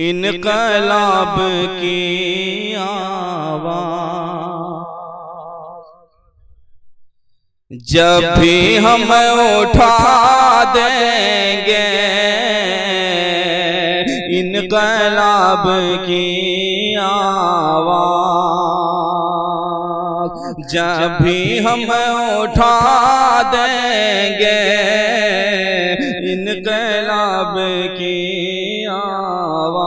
انقلاب کی آواز جب بھی ہم اٹھا دیں گے، انقلاب کی آواز جب بھی ہم اٹھا دیں گے، انقلاب کی آواز،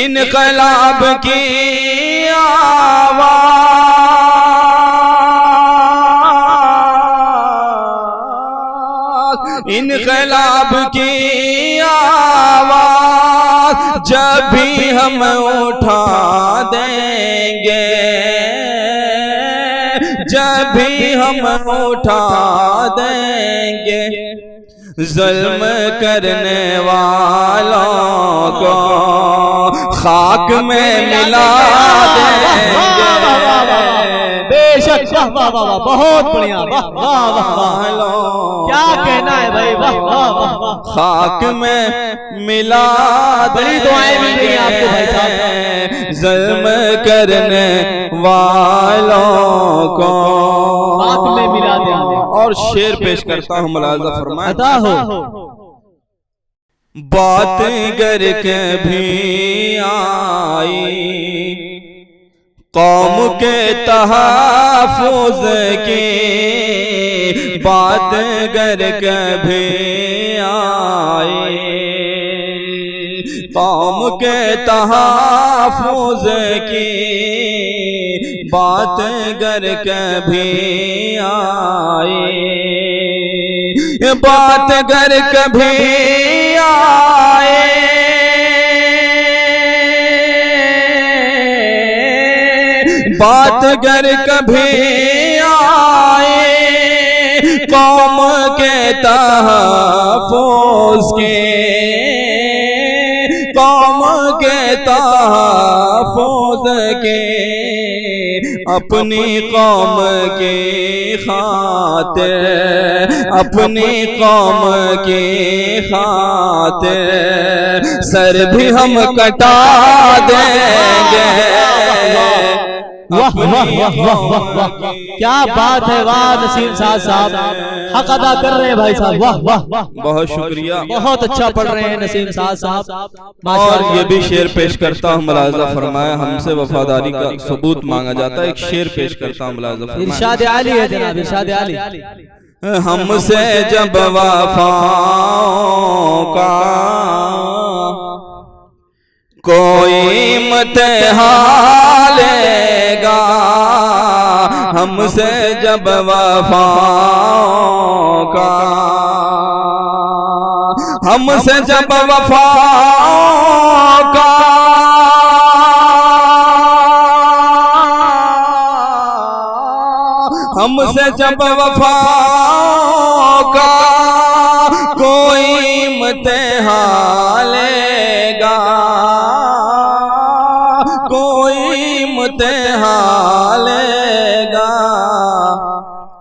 انقلاب کی آواز، انقلاب کی آواز جب بھی ہم اٹھا دیں گے، جب بھی ہم اٹھا دیں گے، ظلم کرنے والوں کو خاک میں ملا دیں گے۔ بے شک، واہ واہ واہ، بہت بڑھیا، واہ واہ واہ، کیا کہنا ہے بھائی، واہ واہ واہ، خاک میں ملا بڑی دعائیں مل رہی ہیں آپ کو بھائی صاحب، ظلم کرنے والوں کو خاک میں ملا دیں۔ اور شعر پیش کرتا ہوں، ملاحظہ فرمائیں۔ عطا ہو۔ بات گر کبھی آئی قوم کے تحفظ کی، بات گر کبھی آئی قوم کے تحفظ کی، بات گر کبھی آئی، بات گر کبھی آئے، بات گر کبھی آئے قوم کے تحفظ کے، قوم کے تحفظ کے، اپنی قوم کی خاطر، اپنی قوم کی خاطر سر بھی ہم کٹا دیں گے۔ واہ واہ واہ واہ واہ، کیا بات ہے، واہ نسیم صاحب، حق ادا کر رہے ہیں بھائی صاحب، واہ واہ واہ، بہت شکریہ، بہت اچھا پڑھ رہے ہیں نسیم صاحب۔ اور یہ بھی شعر پیش کرتا ہوں، ملاحظہ فرمایا، ہم سے وفاداری کا ثبوت مانگا جاتا ہے، ایک شعر پیش کرتا ہوں، ملاحظہ فرمایا۔ ارشاد عالی ہے جناب، ارشاد عالی۔ ہم سے جب وفاؤں کا کوئی امتحان لے گا، ہم سے جب وفاؤں کا، ہم سے جب وفاؤں کا ہم سے جب وفاؤں کا کوئی امتحان لے گا، کوئی امتحان لے گا،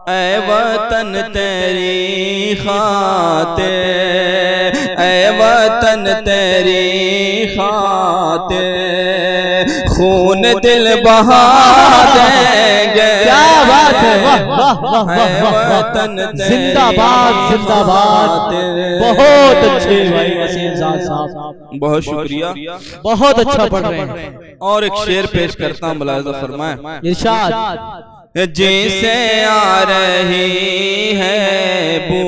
اے وطن تیری خاطر، اے وطن تیری خاطر خون دل بہا دیں گے۔ کیا بات ہے، واہ واہ واہ واہ، زندہ باد زندہ باد، بہت اچھے بھائی نسیم صاحب، بہت شکریہ، بہت اچھا پڑھ رہے ہیں۔ اور ایک شعر پیش کرتا ہوں، ملاحظہ فرمائیں۔ ارشاد۔ جیسے آ رہی ہے بو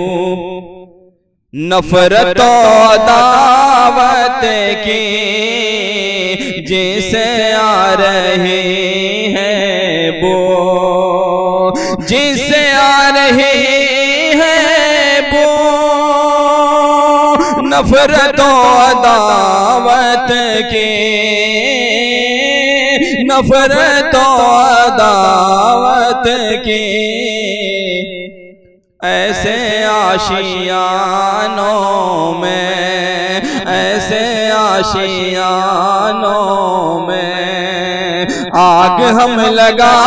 نفرت و عداوت کی، جیسے آ رہی ہے بو، جیسے آ رہی ہے بو نفرت و عداوت کی، نفرت و عداوت کی، ایسے آشیانوں میں، ایسے آشیانوں میں آگ ہم لگا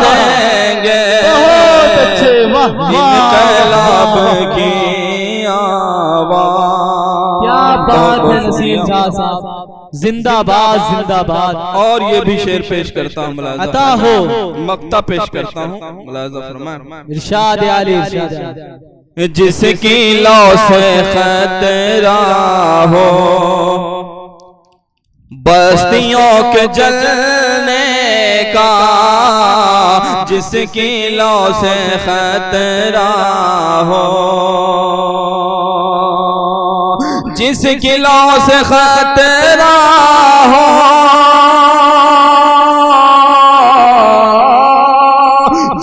دیں گے۔ بہت اچھے، واہ واہ، انقلاب کی آواز، کیا بات ہے نصیر صاحب، زندہ باد زندہ باد. اور یہ بھی شعر پیش کرتا ہوں ملاحظہ عطا ہو مقطع پیش کرتا ہوں ملاحظہ فرمائیں. ارشاد عالی ارشاد عالی. جس کی لو سے خطرہ ہو بستیوں کے جلنے کا، جس کی لو سے خطرہ ہو، جس کی لو سے خطرہ ہو،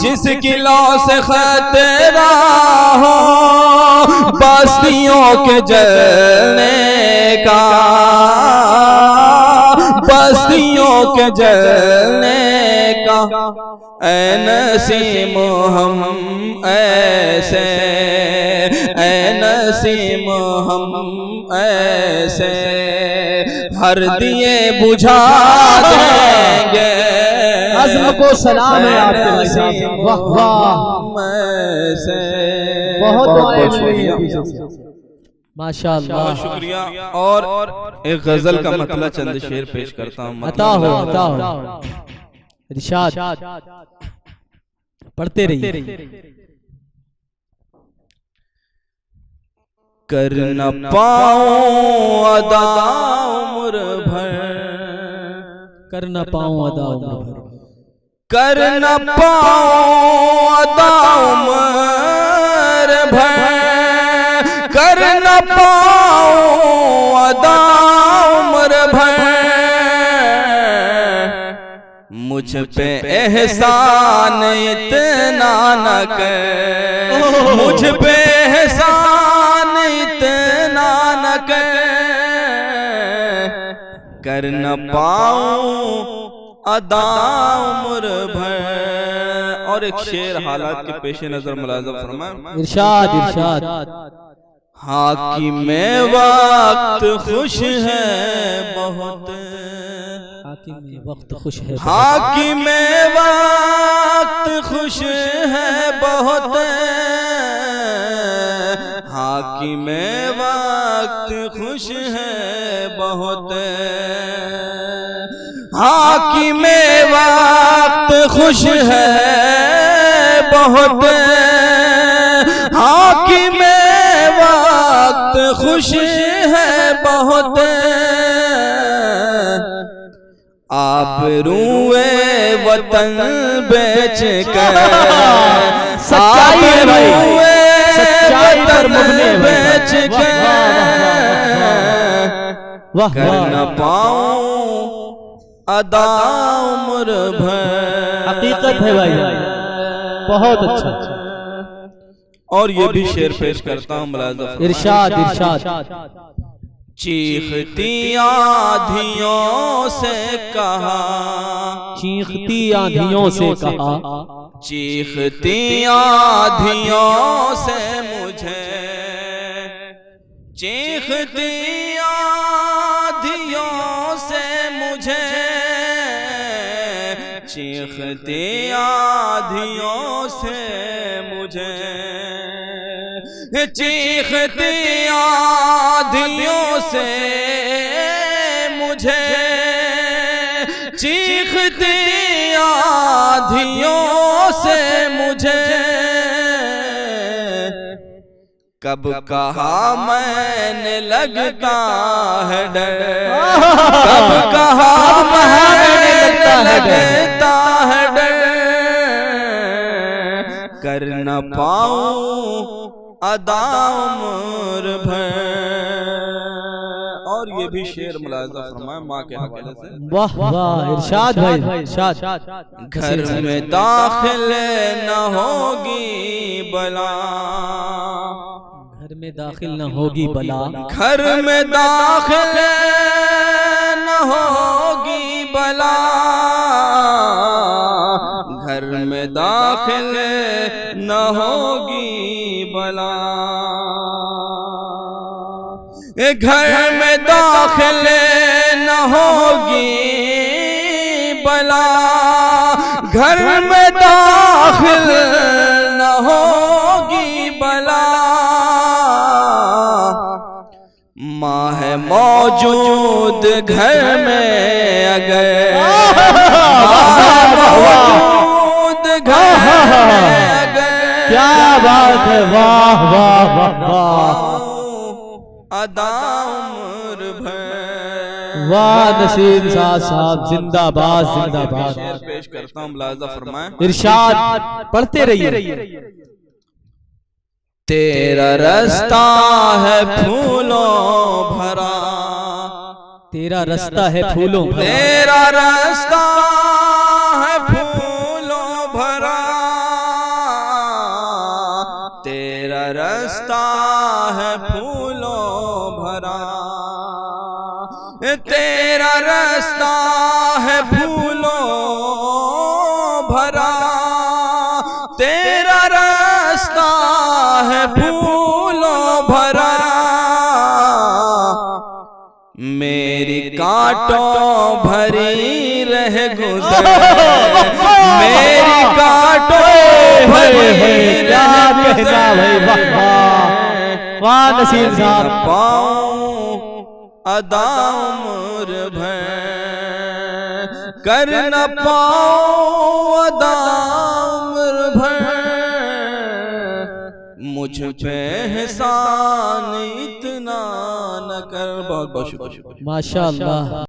جس کی لو سے خطرہ ہو بستیوں کے جلنے کا، بستیوں کے جلنے کا. اے نسیم ہم ایسے، اے نسیم ہم ایسے ہر دیے بجھا دیں گے. عزم کو سلام ہے آپ کے بھائی صاحب. واہ واہ، بہت دعائیں مل رہی ہیں ماشاءاللہ. بہت شکریہ. اور ایک غزل کا مطلع چند شعر پیش کرتا ہوں. عطا ہو عطا ہو. ارشاد پڑھتے رہیے. کر نہ پاؤں ادا عمر بھر، کر نہ پاؤں ادا عمر بھر، کر نہ پاؤں ادا عمر بھر، کر نہ پاؤں ادا عمر بھر، مجھ پہ احسان اتنا نہ کر، مجھ پہ احسان اتنا نہ کر، کر نہ پاؤں ادا عمر بھر. اور ایک شعر حالات کے پیش نظر ملاحظہ فرمائیں. ارشاد ارشاد. حاکم وقت خوش ہے بہت، حاکم وقت خوش ہے، حاکم وقت خوش ہے بہت، حاکم وقت خوش ہے بہت، حاکم وقت خوش ہے بہت، حاکم وقت خوش ہے بہت، آبروئے وطن بیچ کر، سچائی ہے بھائی، سچائی پر مبنی بیچ کر، کر نہ پاؤں ادا عمر بھر. حقیقت ہے بھائی، بہت اچھا. اور یہ بھی شعر پیش کرتا ہوں ملاحظہ. ارشاد ارشاد. چیختی آندھیوں سے کہا، چیختی آندھیوں سے کہا، چیختی آندھیوں سے مجھے، چیختی آندھیوں سے مجھے، چیختی آندھیوں سے مجھے، چیختی آندھیوں سے مجھے، چیختی آندھیوں سے مجھے، کب کہا میں نے لگتا ہے ڈر، کب کہا میں نے لگتا ہے ڈر، کر نہ پاؤں ادا عمر بھر. اور یہ بھی شعر ملاحظہ فرمائیں ماں کے حوالے سے. واہ واہ. ارشاد بھائی ارشاد. گھر میں داخل نہ ہوگی بلا، گھر میں داخل نہ ہوگی بلا، گھر میں داخل نہ ہوگی بلا، گھر میں داخل نہ ہوگی بلا، گھر میں داخل نہ ہوگی بلا، گھر میں داخل نہ ہوگی بلا، ماہ موجود گھر میں اگر موجود گھر میں اگر کیا بات ہے، واہ واہ واہ واہ، ادا عمر بھر. واہ نصیر صاحب زندہ باد زندہ باد. شعر پیش کرتا ہوں، ملاحظہ فرمائیں. ارشاد پڑھتے رہیے. تیرا رستہ ہے پھولوں بھرا، تیرا رستہ ہے پھولوں بھرا، تیرا رستہ ہے پھولوں بھرا، تیرا رستہ ہے پھولوں بھرا، تیرا رستہ ہے پھولوں بھرا، تیرا رستہ ہے پھولوں بھرا، میری کانٹوں بھری رہ گزر، میری کانٹوں بھری رہ گزر، واہ نصیر صاحب. پاؤں ادا عمر بھر، کر نہ پاؤں ادا عمر بھر، مجھ پہ احسان اتنا نہ کر. بہت بہت شکریہ. ماشاءاللہ.